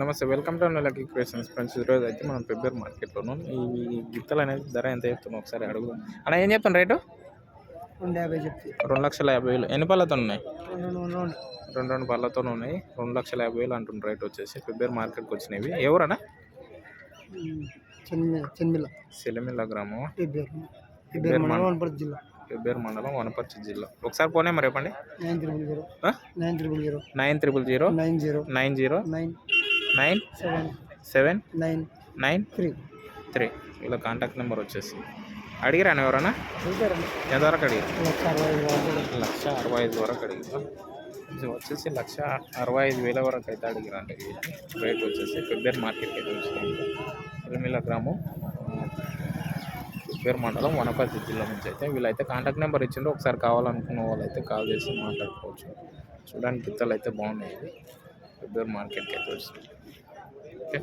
నమస్తే. Welcome to lucky creations friends. ఈరోజు అయితే మనం ఫిబ్రవరి మార్కెట్‌లోను ఈ గిత్తలు అనేది ధర ఎంత చెప్తున్నావు ఒకసారి అడుగు. అన్న ఏం చెప్తాను రేటు? 250 చెప్తే 2,50,000. ఎన్ని పళ్ళతో ఉన్నాయి? రెండు రెండు రెండు రెండు రెండు పళ్ళతో ఉన్నాయి. 2,50,000 అంటున్న రేట్ వచ్చేసి ఫిబ్రవరి మార్కెట్కి వచ్చినవి. ఎవరన్నా? చెన్మిల్ల సిలిమిల్ల గ్రామం, ఇబ్బేరు మండలం వనపర్తి జిల్లా. ఫిబ్రవరి మండలం, వనపర్తి జిల్లా. ఒకసారి ఫోన్ నెంబర్ చెప్పండి. 9000 9000 90 9 7 9 ఇలా కాంటాక్ట్ నెంబర్ వచ్చేసి అడిగిరాను ఎవరన్నా? ఎంతవరకు అడిగారు? 1,65,000 వరకు అడిగారు. ఇది వచ్చేసి 1,65,000 వరకు అయితే అడిగిరండి. రేట్ వచ్చేసి ఫిబ్రవరి మార్కెట్కి అయితే వచ్చింది. సిరిమిల్ల గ్రామం, ఫిబ్రవరి మండలం, వనపర్తి జిల్లా నుంచి అయితే వీళ్ళైతే కాంటాక్ట్ నెంబర్ ఇచ్చిండ్రు. ఒకసారి కావాలనుకున్న వాళ్ళు అయితే కాల్ చేసి మాట్లాడుకోవచ్చు. చూడడానికి గిత్తలు అయితే బాగున్నాయి. ఫిబ్రవరి మార్కెట్కి అయితే వచ్చింది. ఓకే.